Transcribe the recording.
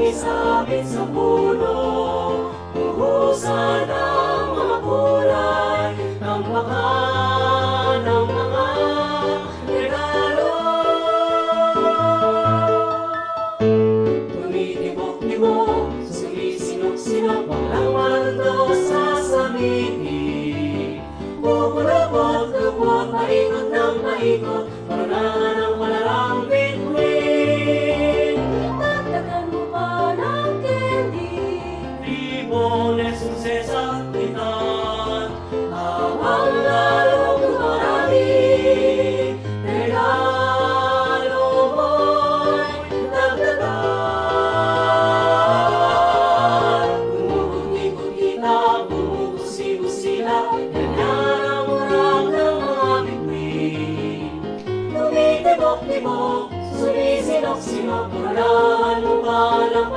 sumisabit sa puno, buhusan ang mga kulay ng mga regalo. Tumitibok-tibok, sumisinok-sinok ang mundo sasamitin. Bubulabot-lubot, maikot ng maikot, parunahan ang malalang bituin. Dagdagan mo pa ng candy, ribones, suses at litan, habang lalong dumarami. Regalo mo'y dagdagan. Bumubuti-buti kita, bumubusi-busila, ganyan ang urang ng mga bituin. Tumitibok-tibok, sumisinok-sinok, parunahan mo pa ng